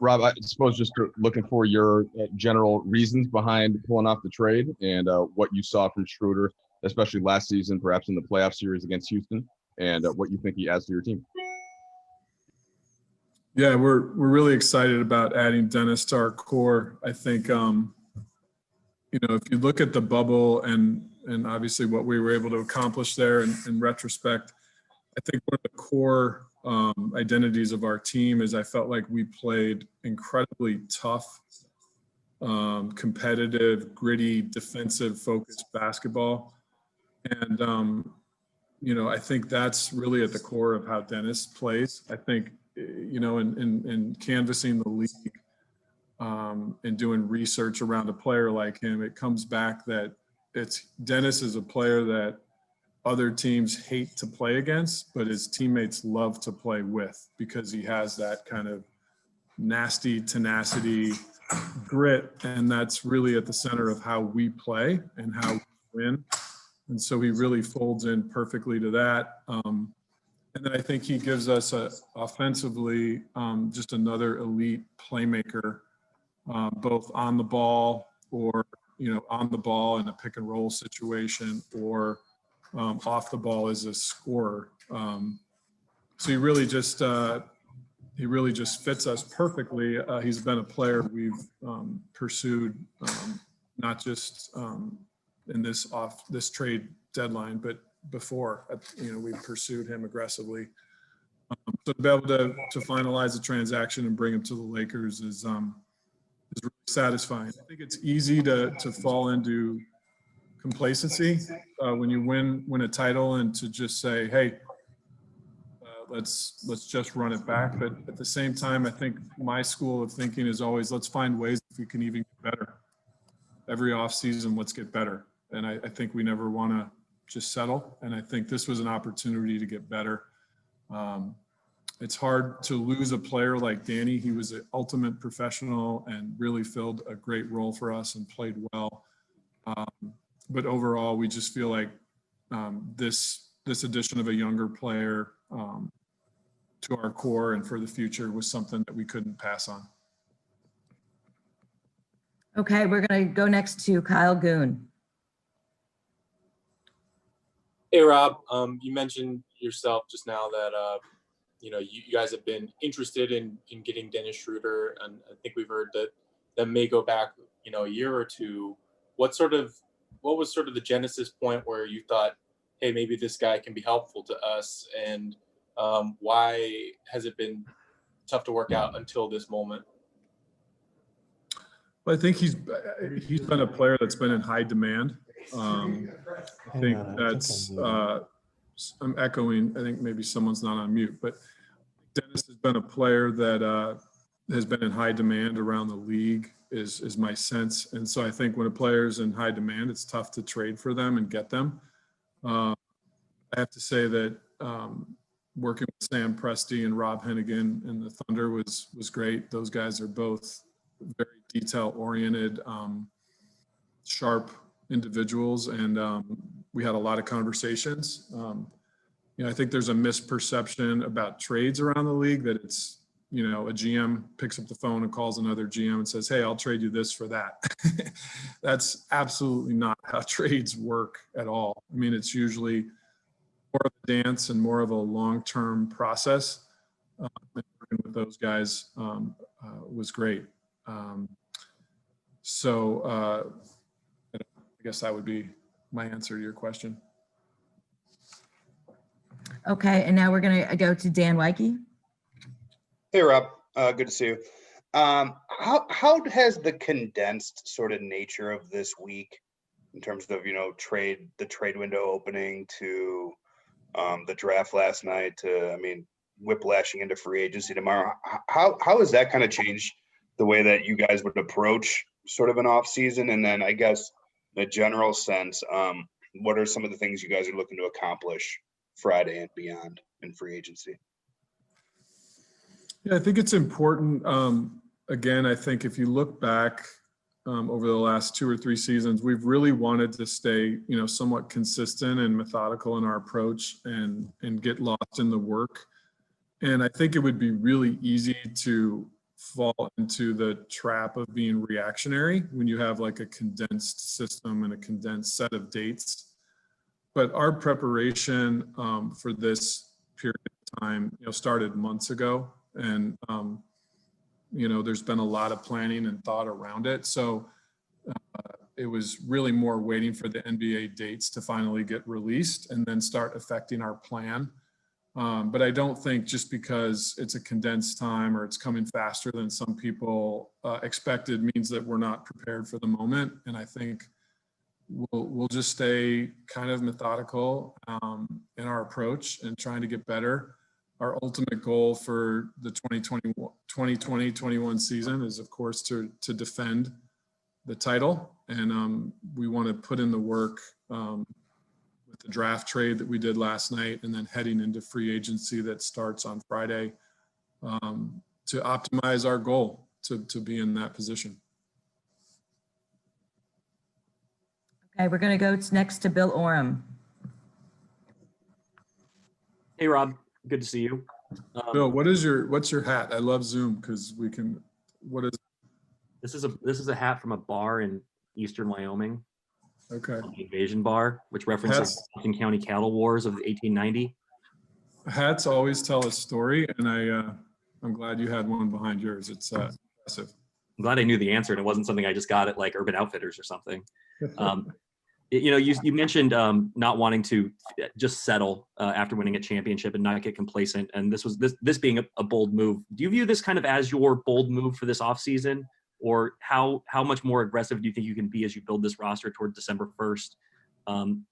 Rob, I suppose just looking for your general reasons behind pulling off the trade and what you saw from Schroder, especially last season, perhaps in the playoff series against Houston, and what you think he adds to your team. Yeah, we're really excited about adding Dennis to our core. I think, if you look at the bubble and obviously what we were able to accomplish there in retrospect, I think one of the core identities of our team is I felt like we played incredibly tough, competitive, gritty, defensive-focused basketball. And, I think that's really at the core of how Dennis plays. I think, in canvassing the league and doing research around a player like him, it comes back that Dennis is a player that other teams hate to play against, but his teammates love to play with because he has that kind of nasty tenacity, grit, and that's really at the center of how we play and how we win. And so he really folds in perfectly to that. And then I think he gives us offensively just another elite playmaker, both on the ball or, on the ball in a pick and roll situation or off the ball as a scorer. So he really just fits us perfectly. He's been a player we've pursued, not just in this trade deadline, but before. We pursued him aggressively. So to be able to finalize the transaction and bring him to the Lakers is really satisfying. I think it's easy to fall into complacency when you win a title and to just say, hey, let's just run it back. But at the same time, I think my school of thinking is always let's find ways if we can even get better. Every offseason, let's get better. And I think we never want to just settle. And I think this was an opportunity to get better. It's hard to lose a player like Danny. He was an ultimate professional and really filled a great role for us and played well. But overall, we just feel like this addition of a younger player to our core and for the future was something that we couldn't pass on. Okay, we're going to go next to Kyle Goon. Hey, Rob. You mentioned yourself just now that you guys have been interested in getting Dennis Schröder, and I think we've heard that may go back a year or two. What was sort of the genesis point where you thought, hey, maybe this guy can be helpful to us, and why has it been tough to work out until this moment? Well, I think he's been a player that's been in high demand. I think that's I'm echoing. I think maybe someone's not on mute, but Dennis has been a player that has been in high demand around the league is my sense. And so I think when a player's in high demand, it's tough to trade for them and get them. I have to say that working with Sam Presti and Rob Hennigan and the Thunder was great. Those guys are both very detail-oriented, sharp individuals, and we had a lot of conversations. I think there's a misperception about trades around the league that it's, a GM picks up the phone and calls another GM and says, hey, I'll trade you this for that. That's absolutely not how trades work at all. I mean, it's usually more of a dance and more of a long-term process. Working with those guys was great. So I guess that would be my answer to your question. Okay, and now we're going to go to Dan Weike. Hey, Rob. Good to see you. How has the condensed sort of nature of this week, in terms of the trade window opening to the draft last night to whiplashing into free agency tomorrow, how has that kind of changed the way that you guys would approach sort of an off season? And then I guess in a general sense, what are some of the things you guys are looking to accomplish Friday and beyond in free agency? Yeah, I think it's important. Again, I think if you look back over the last 2 or 3 seasons, we've really wanted to stay, somewhat consistent and methodical in our approach and get lost in the work. And I think it would be really easy to fall into the trap of being reactionary when you have like a condensed system and a condensed set of dates. But our preparation for this period of time, started months ago, and there's been a lot of planning and thought around it. So it was really more waiting for the NBA dates to finally get released and then start affecting our plan. But I don't think just because it's a condensed time or it's coming faster than some people expected means that we're not prepared for the moment. And I think we'll just stay kind of methodical in our approach and trying to get better. Our ultimate goal for the 2020-21 season is, of course, to defend the title. And we want to put in the work with the draft trade that we did last night, and then heading into free agency that starts on Friday, to optimize our goal to be in that position. Okay, we're going to go next to Bill Oram. Hey, Rob. Good to see you. Bill, what's your hat? I love Zoom because we can. What is? This is a hat from a bar in eastern Wyoming. Okay. The Invasion Bar, which references Washington County cattle wars of 1890. Hats always tell a story, and I'm glad you had one behind yours. It's impressive. I'm glad I knew the answer, and it wasn't something I just got at like Urban Outfitters or something. You mentioned not wanting to just settle after winning a championship and not get complacent, and this being a bold move. Do you view this kind of as your bold move for this offseason? Or how much more aggressive do you think you can be as you build this roster toward December 1st? And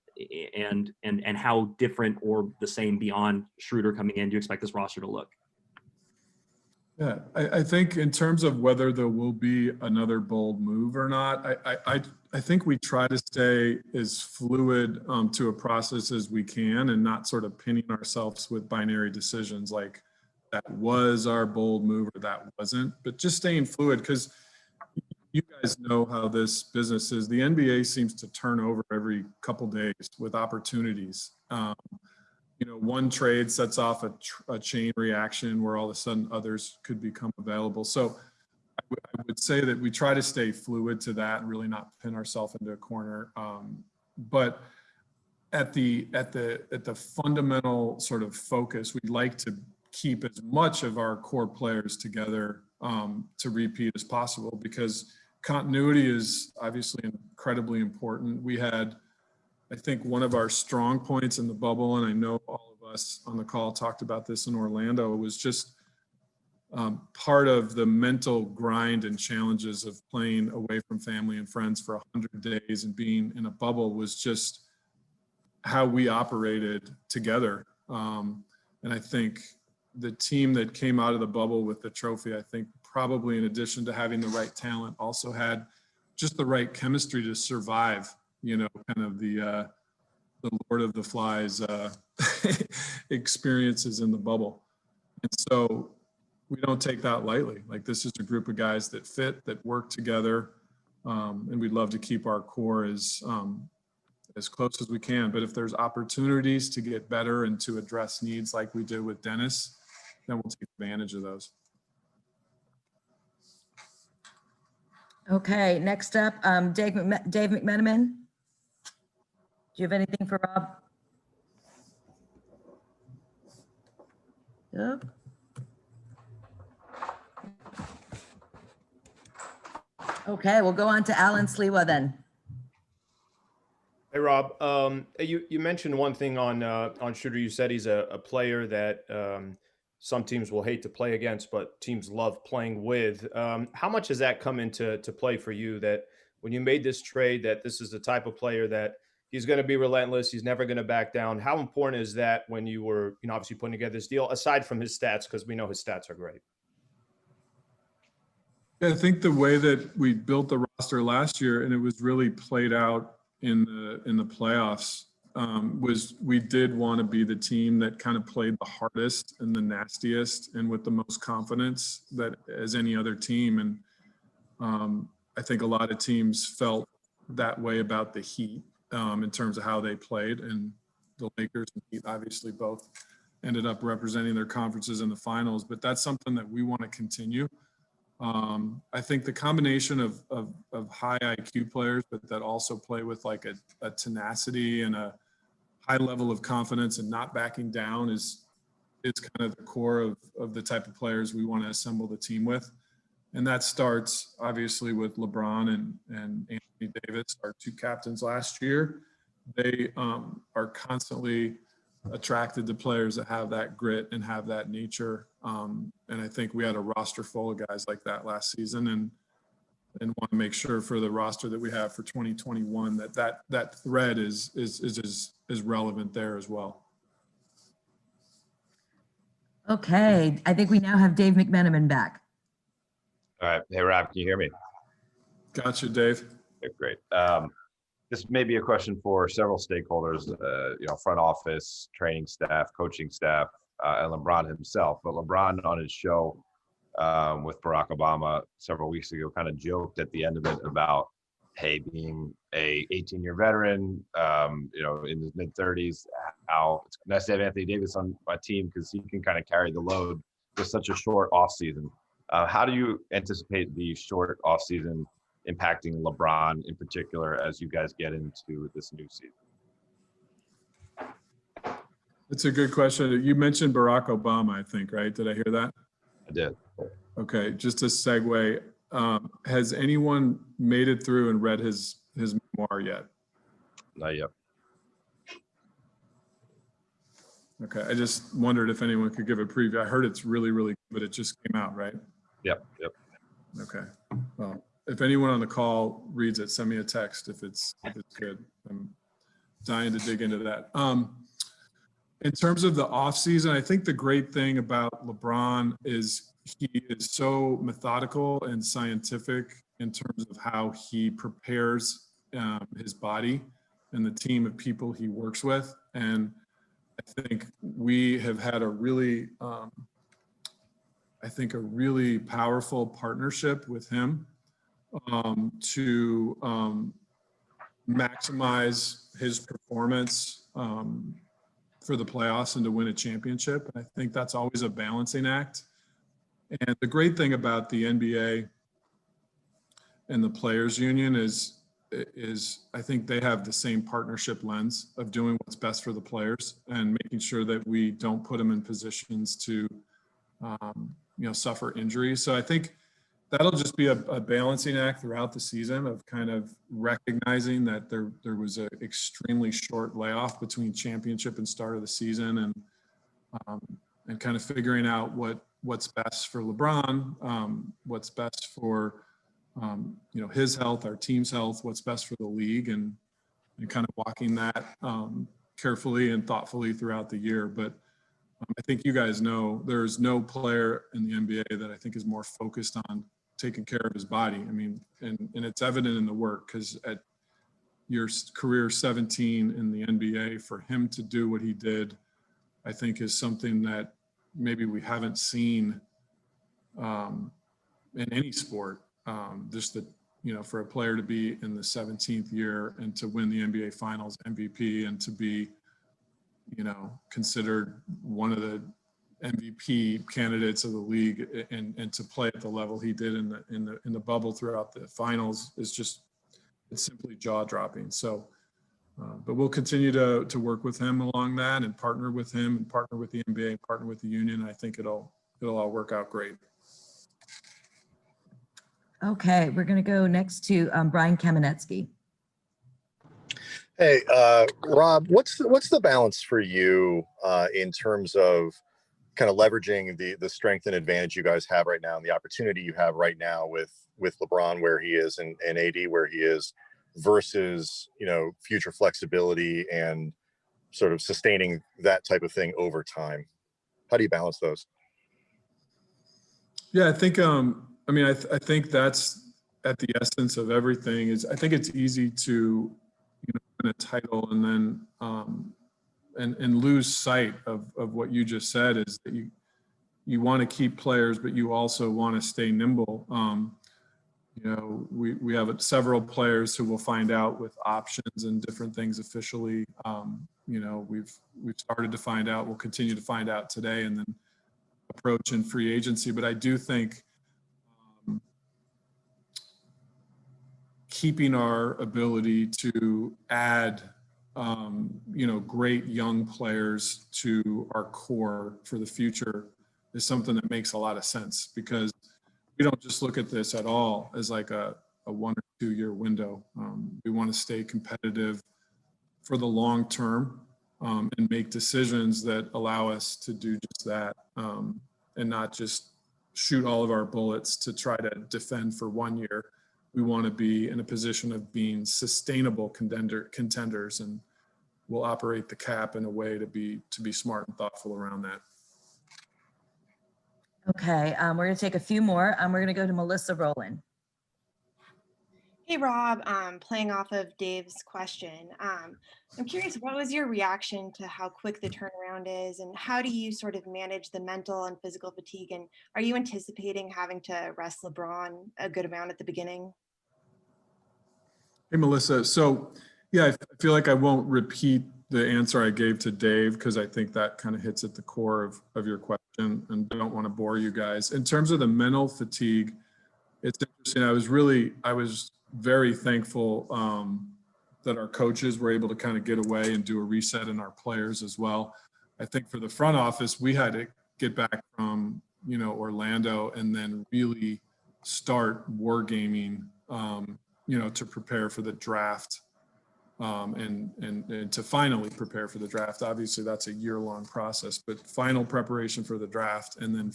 how different or the same beyond Schroder coming in do you expect this roster to look? Yeah, I think in terms of whether there will be another bold move or not, I think we try to stay as fluid to a process as we can and not sort of pinning ourselves with binary decisions like that was our bold move or that wasn't, but just staying fluid because you guys know how this business is. The NBA seems to turn over every couple days with opportunities. One trade sets off a chain reaction where all of a sudden others could become available. So I would say that we try to stay fluid to that and really not pin ourselves into a corner. But at the fundamental sort of focus, we'd like to keep as much of our core players together to repeat as possible, because continuity is obviously incredibly important. We had, I think, one of our strong points in the bubble, and I know all of us on the call talked about this in Orlando, it was just part of the mental grind and challenges of playing away from family and friends for 100 days and being in a bubble was just how we operated together. And I think the team that came out of the bubble with the trophy, I think probably in addition to having the right talent, also had just the right chemistry to survive, kind of the Lord of the Flies experiences in the bubble. And so we don't take that lightly. Like, this is a group of guys that fit, that work together, and we'd love to keep our core as close as we can. But if there's opportunities to get better and to address needs like we did with Dennis, then we'll take advantage of those. Okay, next up, Dave McMenamin. Do you have anything for Rob? Yep. Okay, we'll go on to Alan Sliwa then. Hey, Rob. You mentioned one thing on Schroder. You said he's a player that some teams will hate to play against, but teams love playing with. How much has that come into play for you, that when you made this trade, that this is the type of player that he's going to be relentless, he's never going to back down? How important is that when you were, obviously putting together this deal, aside from his stats, because we know his stats are great? Yeah, I think the way that we built the roster last year, and it was really played out in the playoffs, was we did want to be the team that kind of played the hardest and the nastiest and with the most confidence that as any other team. And I think a lot of teams felt that way about the Heat in terms of how they played, and the Lakers and Heat obviously both ended up representing their conferences in the finals. But that's something that we want to continue. I think the combination of high IQ players, but that also play with like a tenacity and a high level of confidence and not backing down is kind of the core of the type of players we want to assemble the team with. And that starts obviously with LeBron and Anthony Davis, our two captains last year. They are constantly attracted to players that have that grit and have that nature. And I think we had a roster full of guys like that last season, and want to make sure for the roster that we have for 2021 that thread is relevant there as well. Okay, I think we now have Dave McMenamin back. All right. Hey, Rob, can you hear me? Gotcha, Dave. Okay, great. This may be a question for several stakeholders, front office, training staff, coaching staff, and LeBron himself. But LeBron on his show with Barack Obama several weeks ago kind of joked at the end of it about, hey, being a 18-year veteran, in his mid-30s, how it's nice to have Anthony Davis on my team because he can kind of carry the load with such a short offseason. How do you anticipate the short offseason impacting LeBron in particular as you guys get into this new season? That's a good question. You mentioned Barack Obama, I think, right? Did I hear that? I did. Okay, just a segue. Has anyone made it through and read his memoir yet? Not yet. Okay, I just wondered if anyone could give a preview. I heard it's really, really good, but it just came out, right? Yep. Okay. Well, if anyone on the call reads it, send me a text if it's good. I'm dying to dig into that. In terms of the offseason, I think the great thing about LeBron is he is so methodical and scientific in terms of how he prepares his body and the team of people he works with. And I think we have had a really, powerful partnership with him to maximize his performance for the playoffs and to win a championship. And I think that's always a balancing act. And the great thing about the NBA and the Players Union is I think they have the same partnership lens of doing what's best for the players and making sure that we don't put them in positions to, suffer injuries. So I think that'll just be a balancing act throughout the season of kind of recognizing that there was an extremely short layoff between championship and start of the season, and kind of figuring out what's best for LeBron, what's best for his health, our team's health, what's best for the league, and kind of walking that carefully and thoughtfully throughout the year. But I think you guys know there's no player in the NBA that I think is more focused on taking care of his body. I mean, and it's evident in the work, because at your career 17 in the NBA, for him to do what he did, I think is something that maybe we haven't seen in any sport. Just that, for a player to be in the 17th year and to win the NBA Finals MVP and to be, considered one of the MVP candidates of the league and to play at the level he did in the bubble throughout the finals is just, it's simply jaw dropping. So, but we'll continue to work with him along that and partner with him and partner with the NBA and partner with the union. I think it'll all work out great. Okay, we're going to go next to Brian Kamenetsky. Hey, Rob, what's the balance for you in terms of kind of leveraging the strength and advantage you guys have right now and the opportunity you have right now with LeBron where he is and AD where he is versus, future flexibility and sort of sustaining that type of thing over time? How do you balance those? Yeah, I think, I think that's at the essence of everything. I think it's easy to, win a title and then, and lose sight of what you just said, is that you want to keep players, but you also want to stay nimble. We have several players who will find out with options and different things officially. We've started to find out, we'll continue to find out today, and then approach in free agency. But I do think keeping our ability to add, great young players to our core for the future is something that makes a lot of sense, because we don't just look at this at all as like a 1 or 2 year window. We want to stay competitive for the long term, and make decisions that allow us to do just that, and not just shoot all of our bullets to try to defend for 1 year. We want to be in a position of being sustainable contenders, and we'll operate the cap in a way to be smart and thoughtful around that. Okay, we're gonna take a few more. We're gonna go to Melissa Rowland. Hey, Rob, playing off of Dave's question, I'm curious, what was your reaction to how quick the turnaround is, and how do you sort of manage the mental and physical fatigue? And are you anticipating having to rest LeBron a good amount at the beginning? Hey, Melissa. So, yeah, I feel like I won't repeat the answer I gave to Dave, because I think that kind of hits at the core of your question, and don't want to bore you guys. In terms of the mental fatigue, it's interesting. I was very thankful that our coaches were able to kind of get away and do a reset in our players as well. I think for the front office, we had to get back from, Orlando and then really start wargaming, to prepare for the draft, and to finally prepare for the draft. Obviously, that's a year-long process, but final preparation for the draft, and then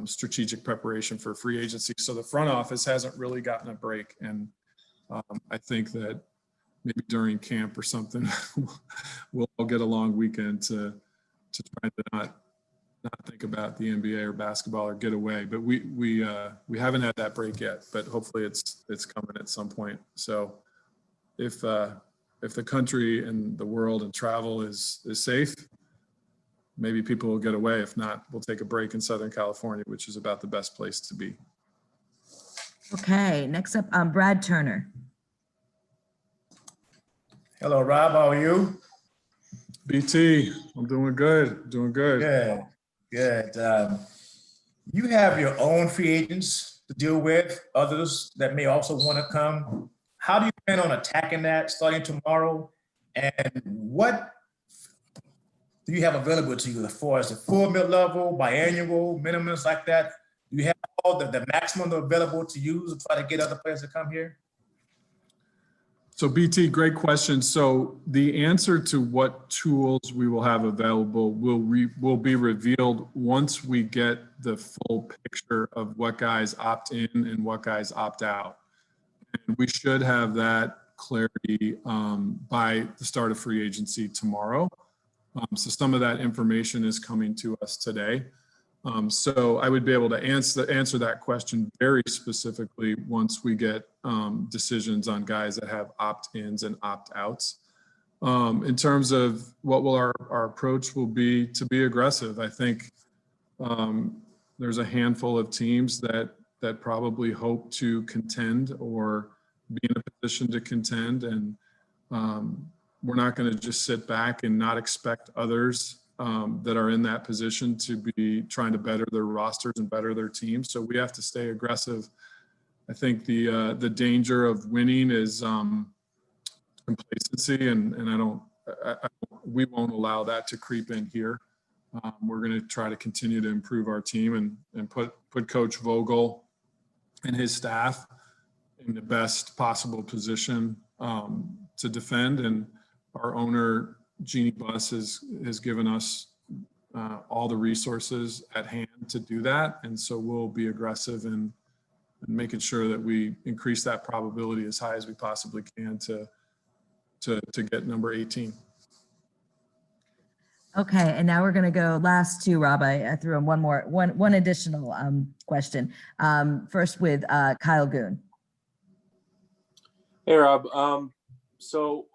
strategic preparation for free agency. So the front office hasn't really gotten a break. And I think that maybe during camp or something, we'll all get a long weekend to try to not think about the NBA or basketball or get away. But we haven't had that break yet, but hopefully it's coming at some point. So if the country and the world and travel is safe, maybe people will get away. If not, we'll take a break in Southern California, which is about the best place to be. Okay, next up, Brad Turner. Hello, Rob. How are you? BT, I'm doing good. Good. You have your own free agents to deal with, others that may also want to come. How do you plan on attacking that starting tomorrow? And what do you have available to you as far as the full mid-level, biannual, minimums like that? Do you have all the maximum available to use to try to get other players to come here? So BT, great question. So the answer to what tools we will have available will be revealed once we get the full picture of what guys opt in and what guys opt out. And we should have that clarity by the start of free agency tomorrow. So some of that information is coming to us today. So I would be able to answer that question very specifically once we get decisions on guys that have opt-ins and opt-outs. In terms of what will our approach will be to be aggressive, I think there's a handful of teams that probably hope to contend or be in a position to contend, and we're not going to just sit back and not expect others that are in that position to be trying to better their rosters and better their teams. So we have to stay aggressive. I think the danger of winning is complacency, and we won't allow that to creep in here. We're going to try to continue to improve our team and put Coach Vogel and his staff in the best possible position to defend. And our owner, Jeannie Buss, has given us all the resources at hand to do that. And so we'll be aggressive in making sure that we increase that probability as high as we possibly can to get number 18. Okay, and now we're gonna go last two, Rob. I threw in one additional question. First with Kyle Goon. Hey, Rob. So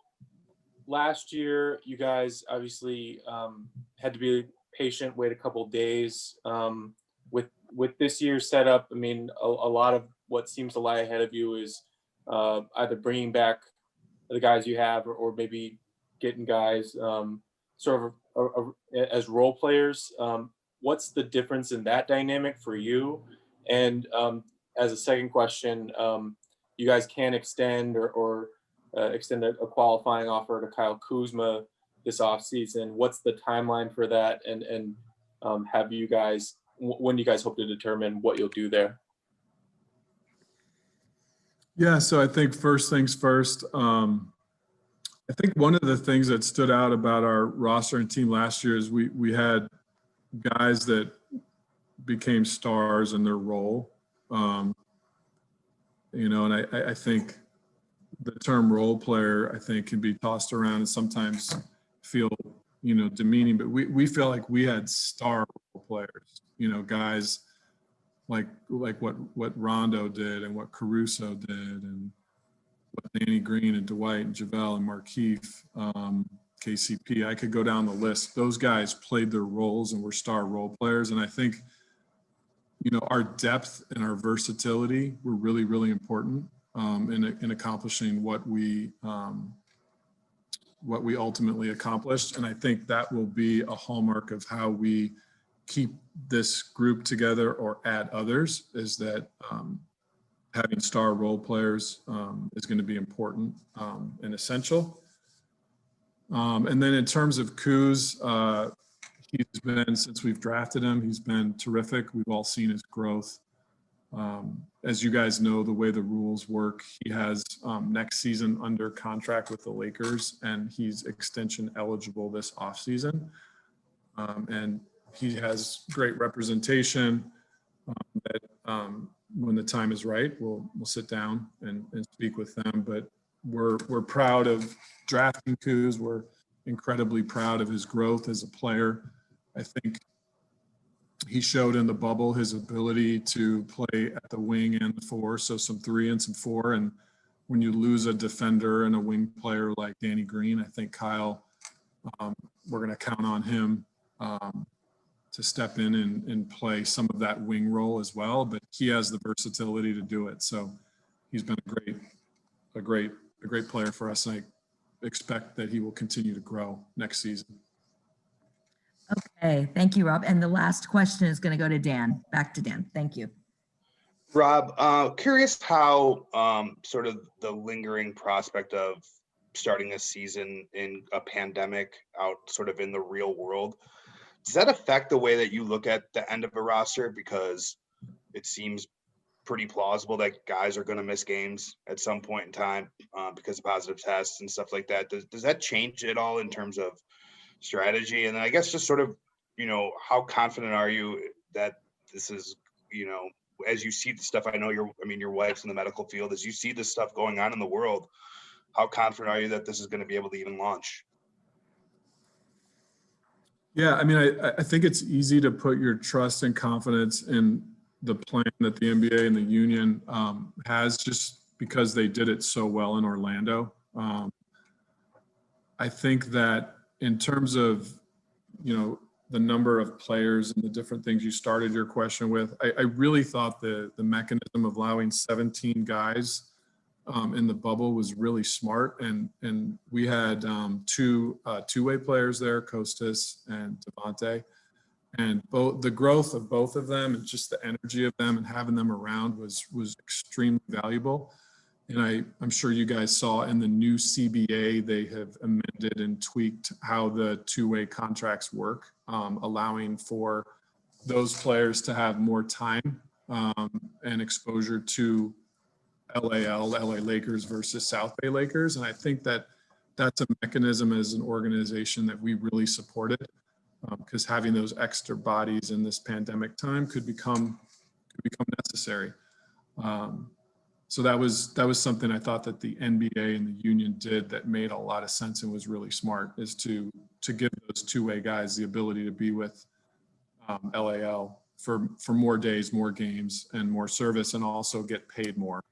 last year, you guys obviously had to be patient, wait a couple days. With this year's setup, I mean, a lot of what seems to lie ahead of you is either bringing back the guys you have, or maybe getting guys sort of as role players. What's the difference in that dynamic for you? And as a second question, you guys can extend or extend a qualifying offer to Kyle Kuzma this offseason. What's the timeline for that? And have you guys, when do you guys hope to determine what you'll do there? Yeah, so I think first things first. I think one of the things that stood out about our roster and team last year is we had guys that became stars in their role. And I think the term role player, I think, can be tossed around and sometimes feel, demeaning, but we feel like we had star role players, guys like what Rondo did and what Caruso did and what Danny Green and Dwight and JaVale and Markieff, KCP. I could go down the list. Those guys played their roles and were star role players. And I think, our depth and our versatility were really, really important in accomplishing what we ultimately accomplished. And I think that will be a hallmark of how we keep this group together or add others, is that having star role players is going to be important and essential. And then in terms of Kuz, he's been, since we've drafted him, he's been terrific. We've all seen his growth. As you guys know, the way the rules work, he has next season under contract with the Lakers, and he's extension eligible this offseason. And he has great representation that when the time is right, we'll sit down and speak with them. But we're proud of drafting Kuz. We're incredibly proud of his growth as a player. I think he showed in the bubble his ability to play at the wing and the four, so some 3 and some 4. And when you lose a defender and a wing player like Danny Green, I think Kyle, we're going to count on him to step in and play some of that wing role as well. But he has the versatility to do it. So he's been a great player for us. And I expect that he will continue to grow next season. Okay, thank you, Rob. And the last question is going to go to Dan. Back to Dan. Thank you. Rob, curious how sort of the lingering prospect of starting a season in a pandemic out sort of in the real world, does that affect the way that you look at the end of a roster? Because it seems pretty plausible that guys are going to miss games at some point in time because of positive tests and stuff like that. Does that change at all in terms of strategy? And then I guess just sort of, how confident are you that this is, as you see the stuff, I know your wife's in the medical field, as you see this stuff going on in the world, how confident are you that this is going to be able to even launch? Yeah, I think it's easy to put your trust and confidence in the plan that the NBA and the union has, just because they did it so well in Orlando. I think that in terms of, the number of players and the different things you started your question with, I really thought the mechanism of allowing 17 guys in the bubble was really smart. And we had two-way players there, Kostas and Devontae. And the growth of both of them and just the energy of them and having them around was extremely valuable. And I'm sure you guys saw in the new CBA, they have amended and tweaked how the two-way contracts work, allowing for those players to have more time and exposure to LA Lakers versus South Bay Lakers. And I think that that's a mechanism as an organization that we really supported, because having those extra bodies in this pandemic time could become necessary. So that was something I thought that the NBA and the union did that made a lot of sense and was really smart, is to give those two-way guys the ability to be with LAL for more days, more games, and more service, and also get paid more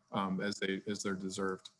as they're deserved.